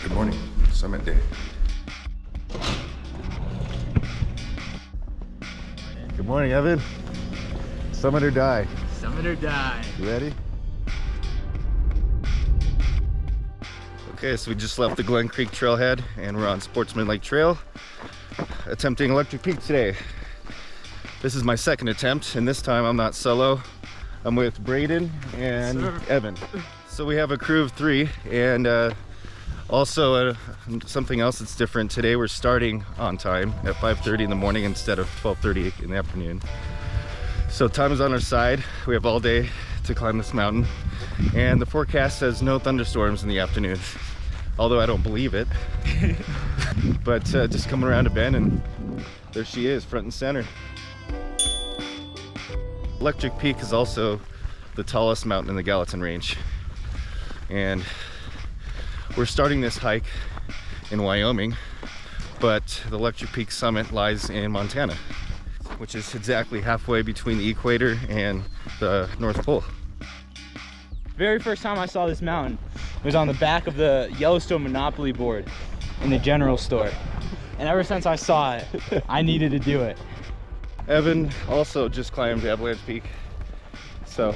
Good morning, summit day. Good morning, Evan. Summit or die? Summit or die. You ready? Okay, so we just left the Glen Creek trailhead and we're on Sportsman Lake Trail, attempting Electric Peak today. This is my second attempt, and this time I'm not solo. I'm with Braden and Evan. So we have a crew of 3, and also something else that's different. Today we're starting on time at 5:30 in the morning instead of 12:30 in the afternoon. So time is on our side. We have all day to climb this mountain, and the forecast says no thunderstorms in the afternoon, although I don't believe it. But just coming around a bend, and there she is, front and center. Electric Peak is also the tallest mountain in the Gallatin Range, and we're starting this hike in Wyoming, but the Electric Peak summit lies in Montana, which is exactly halfway between the equator and the North Pole. Very first time I saw this mountain was on the back of the Yellowstone Monopoly board in the general store. And ever since I saw it, I needed to do it. Evan also just climbed Avalanche Peak, so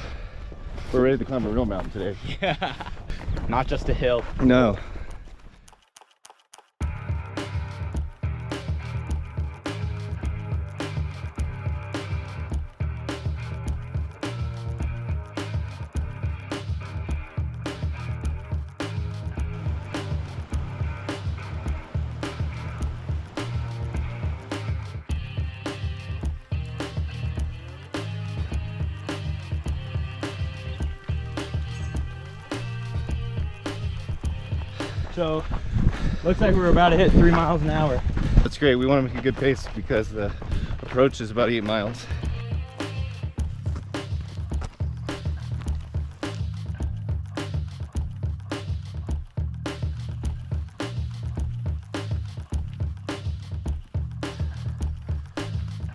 we're ready to climb a real mountain today. Yeah, not just a hill. No. So, looks like we're about to hit 3 miles an hour. That's great. We want to make a good pace because the approach is about 8 miles.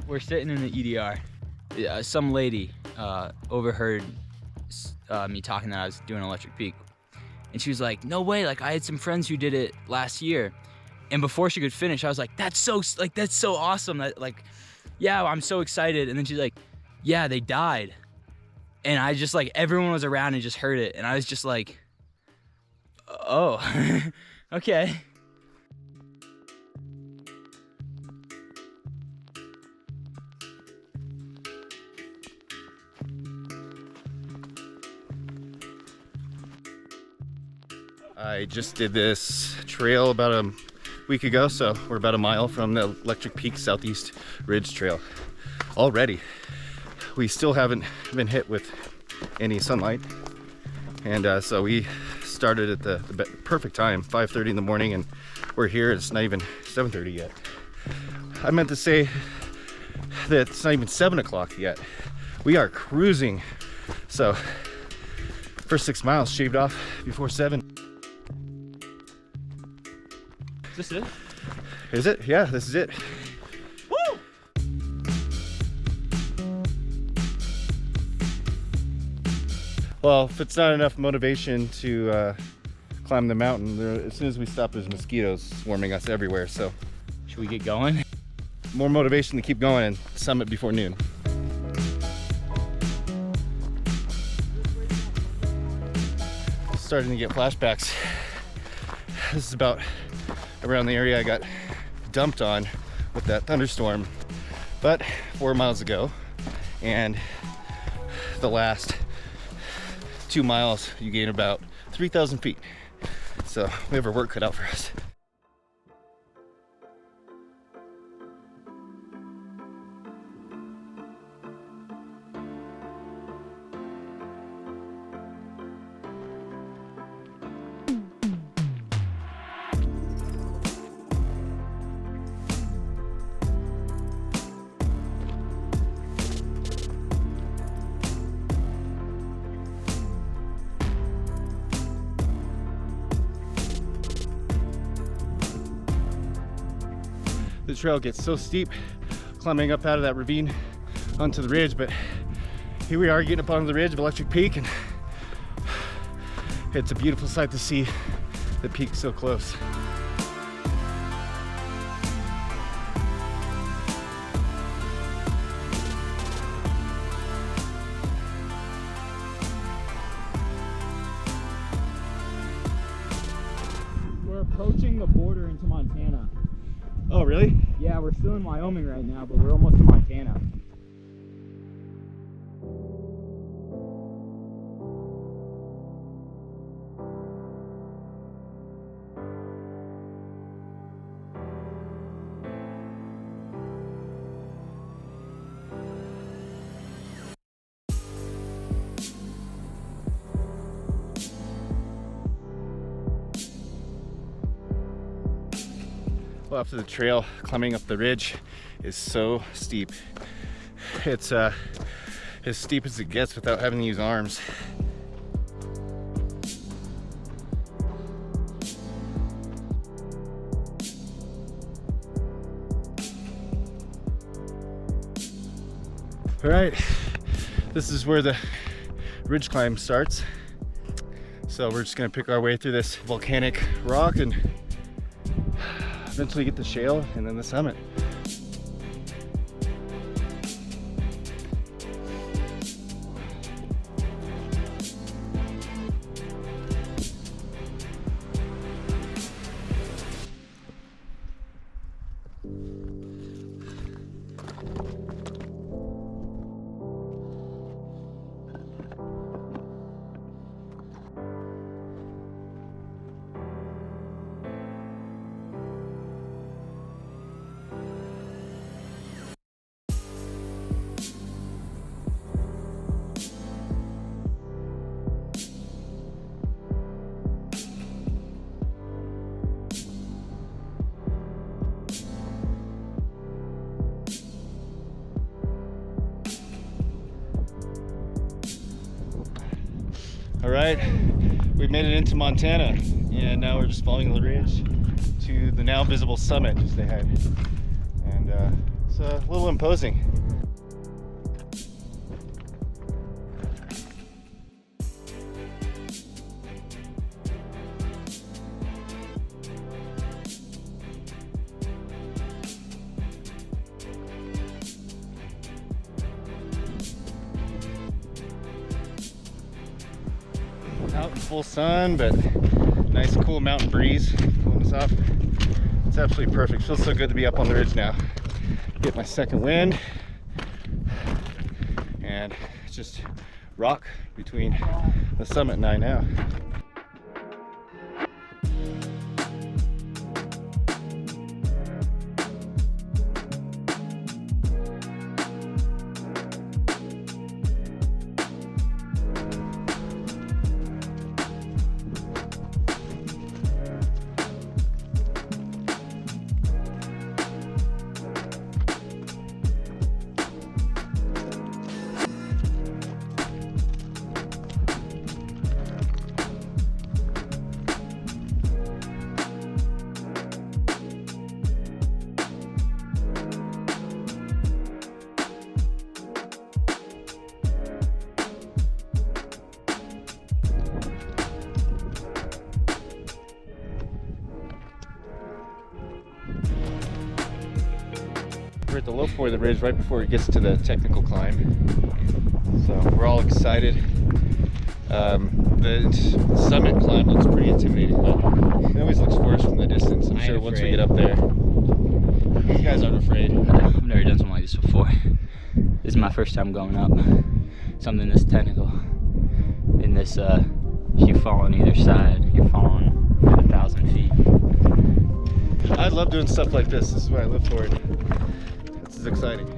We're sitting in the EDR. Some lady overheard me talking that I was doing Electric Peak. And she was like, no way, like I had some friends who did it last year. And before she could finish, I was like, that's so awesome. That, like, yeah, I'm so excited. And then she's like, yeah, they died. And I just, like, everyone was around and just heard it. And I was just like, oh, okay. I just did this trail about a week ago, so we're about a mile from the Electric Peak Southeast Ridge Trail already. We still haven't been hit with any sunlight, and so we started at the perfect time, 5:30 in the morning, and we're here. It's not even 7:30 yet. I meant to say that it's not even 7 o'clock yet. We are cruising. So first 6 miles shaved off before 7. Is this it? Is it? Yeah, this is it. Woo! Well, if it's not enough motivation to climb the mountain, as soon as we stop, there's mosquitoes swarming us everywhere. So, Should we get going? more motivation to keep going and summit before noon. Starting to get flashbacks. This is about around the area I got dumped on with that thunderstorm, but 4 miles ago, and the last 2 miles you gain about 3,000 feet. So we have our work cut out for us. The trail gets so steep climbing up out of that ravine onto the ridge, but here we are getting up onto the ridge of Electric Peak, and it's a beautiful sight to see the peak's so close. We're approaching the border into Montana. Oh, really? Yeah, we're still in Wyoming right now, but we're almost in Montana. Well, after the trail, climbing up the ridge is so steep. It's as steep as it gets without having to use arms. All right, this is where the ridge climb starts. So we're just gonna pick our way through this volcanic rock and eventually get the shale and then the summit. All right, we've made it into Montana, and now we're just following the ridge to the now visible summit just ahead. And it's a little imposing. Out in full sun, but nice cool mountain breeze pulling us off. It's absolutely perfect. Feels so good to be up on the ridge now. Get my second wind, and it's just rock between the summit and I now. We're at the low point of the ridge right before it gets to the technical climb. So we're all excited. The summit climb looks pretty intimidating, but it always looks worse from the distance. I'm sure once we get up there, these guys aren't afraid. I've never done something like this before. This is my first time going up something this technical. In this, if you fall on either side, you're falling at 1,000 feet. I love doing stuff like this. This is why I live for it. This is exciting.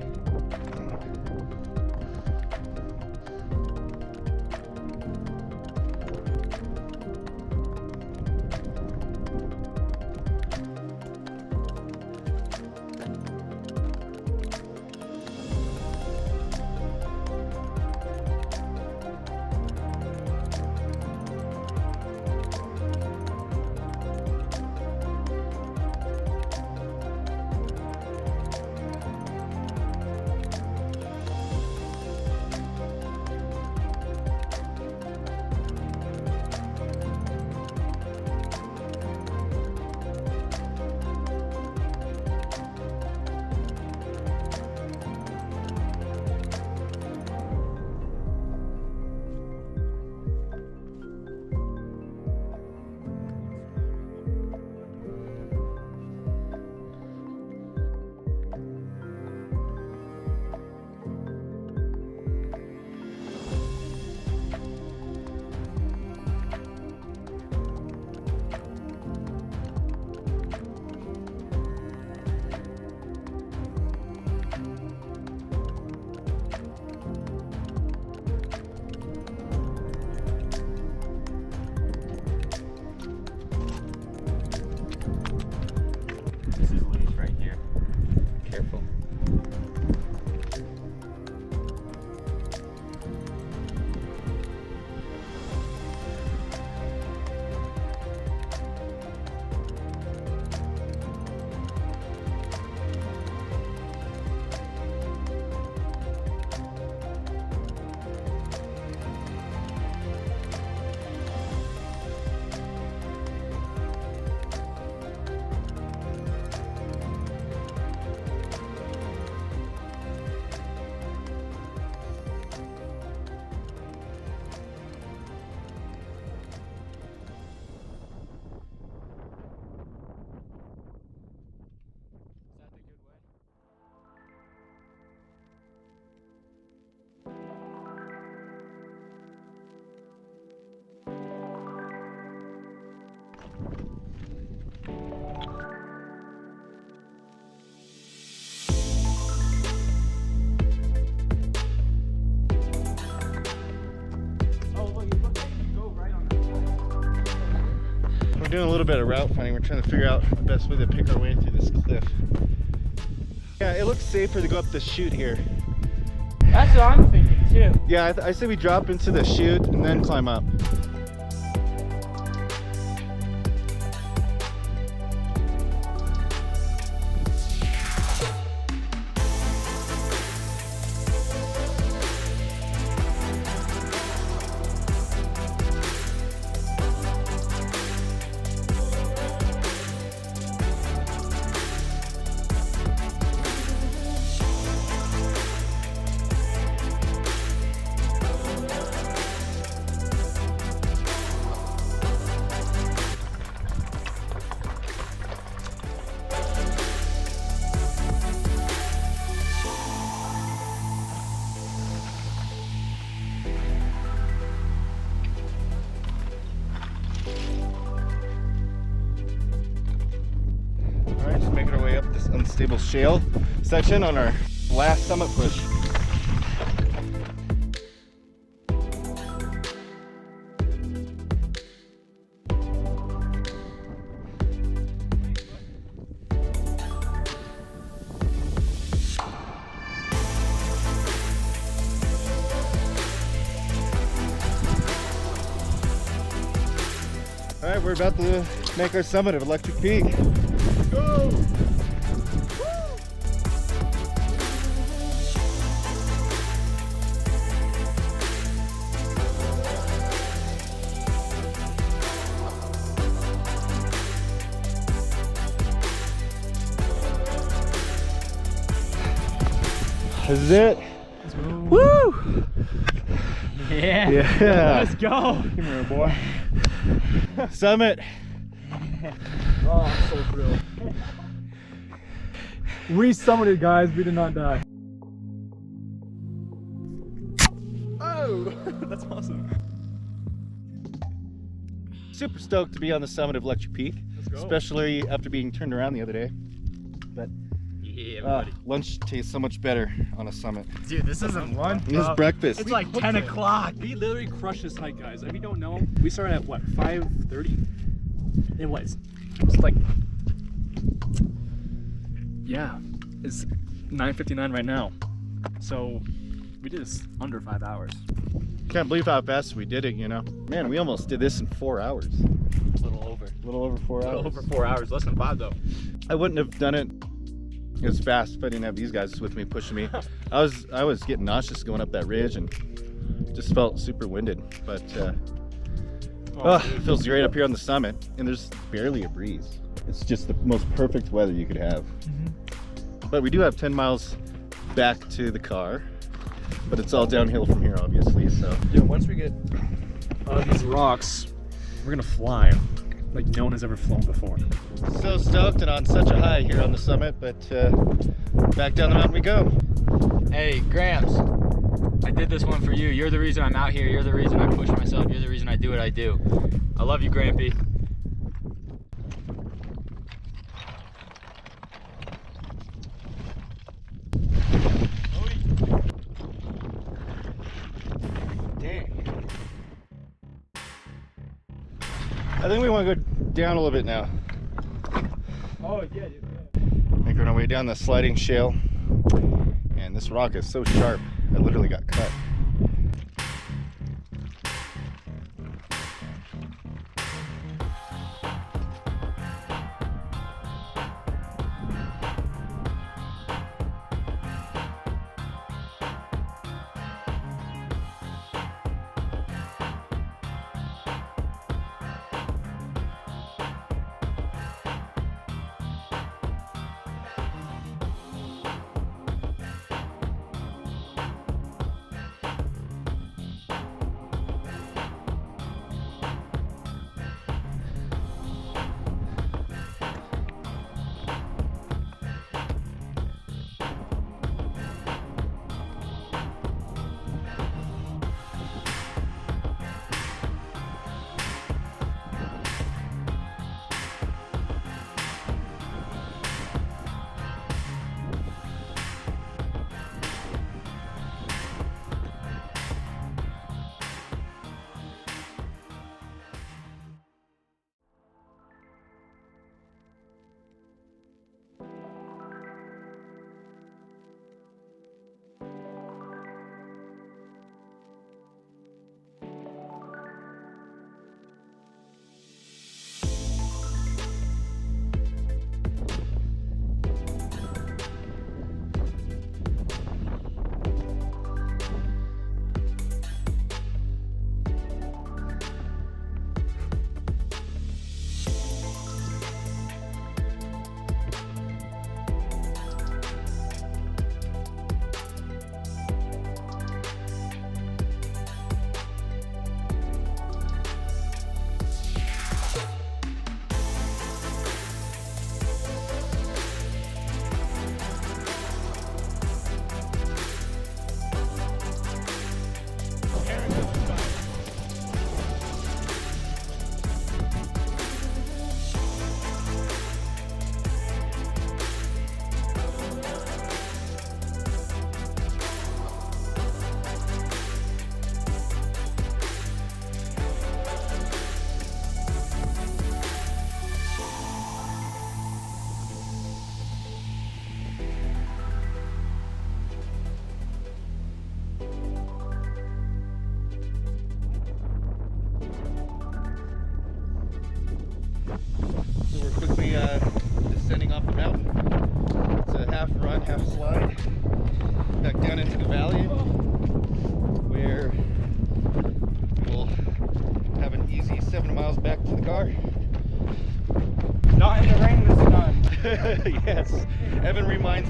Doing a little bit of route finding. We're trying to figure out the best way to pick our way through this cliff. Yeah, it looks safer to go up the chute here. That's what I'm thinking too. Yeah, I say we drop into the chute and then climb up. Alright, just making our way up this unstable shale section on our last summit push. Alright, we're about to make our summit of Electric Peak. Go! This is it. Let's go. Woo! Yeah. Yeah. Let's go. Come here, boy. Summit. Oh, I'm so thrilled. We summited, guys. We did not die. Oh, that's awesome. Super stoked to be on the summit of Electric Peak, Let's go. especially after being turned around the other day. But Yeah, lunch tastes so much better on a summit. Dude, this isn't lunch. This is breakfast. It's like 10 o'clock. We literally crushed this hike, guys. If you don't know, we started at what, 5:30? It was. It's like, yeah, it's 9:59 right now. So we did this under 5 hours. Can't believe how fast we did it, you know. Man, we almost did this in 4 hours. A little over. A little over 4 A hours. little over 4 hours, less than 5 though. I wouldn't have done it as fast if I didn't have these guys with me pushing me. I was getting nauseous going up that ridge and just felt super winded. But it feels great up here on the summit, and there's barely a breeze. It's just the most perfect weather you could have. But we do have 10 miles back to the car, but it's all downhill from here, obviously. So Yeah, once we get out of these rocks, we're gonna fly like no one has ever flown before. so stoked and on such a high here on the summit, but back down the mountain we go. Hey, Gramps, I did this one for you. You're the reason I'm out here. You're the reason I push myself. You're the reason I do what I do. I love you, Grampy. I think we want to go down a little bit now. Oh, yeah. Making our way down the sliding shale. And this rock is so sharp, I literally got cut.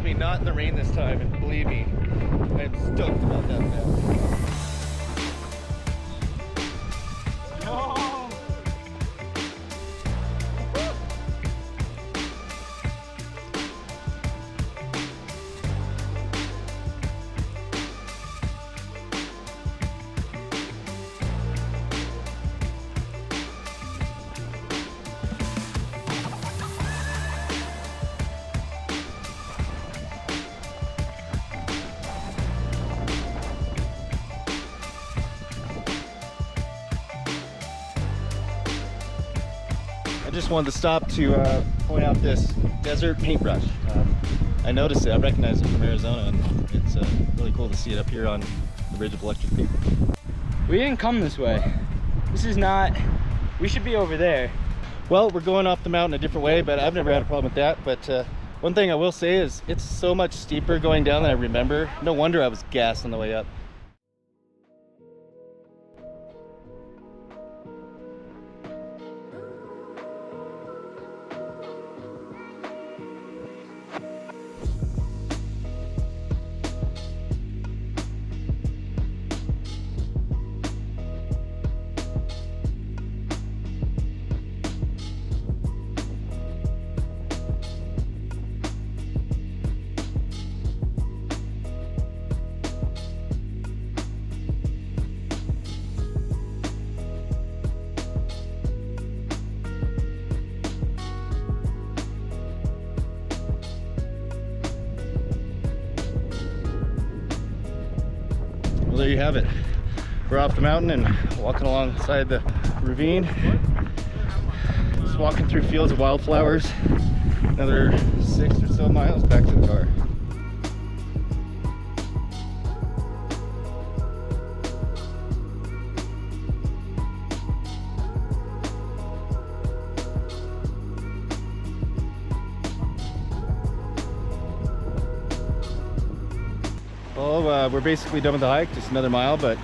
me not in the rain this time, and believe me, I'm stoked about that now. I just wanted to stop to point out this desert paintbrush. I noticed it, I recognize it from Arizona, and it's really cool to see it up here on the Ridge of Electric Peak. We didn't come this way. This is not, we should be over there. Well, we're going off the mountain a different way, but I've never had a problem with that. But one thing I will say is it's so much steeper going down than I remember. No wonder I was gassed on the way up. Well, there you have it. We're off the mountain and walking alongside the ravine. Just walking through fields of wildflowers. Another 6 or so miles back to the car. Well, we're basically done with the hike, just another mile, but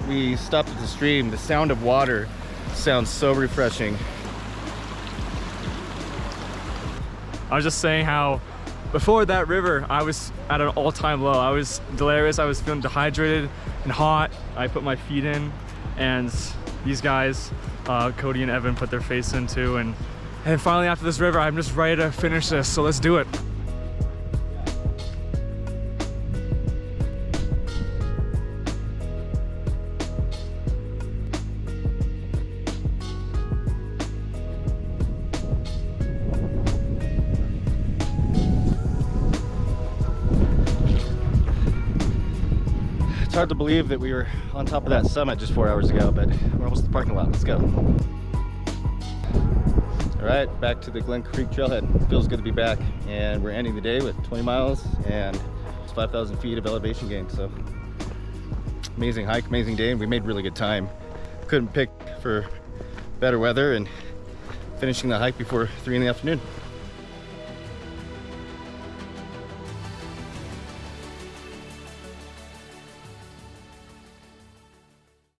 we stopped at the stream. The sound of water sounds so refreshing. I was just saying how before that river, I was at an all-time low. I was delirious, I was feeling dehydrated and hot. I put my feet in, and these guys, Cody and Evan, put their face in too. And finally after this river, I'm just ready to finish this, so let's do it. It's hard to believe that we were on top of that summit just 4 hours ago, but we're almost at the parking lot. Let's go. All right, back to the Glen Creek Trailhead. Feels good to be back, and we're ending the day with 20 miles and it's 5,000 feet of elevation gain. So amazing hike, amazing day, and we made really good time. Couldn't pick for better weather, and finishing the hike before 3 in the afternoon.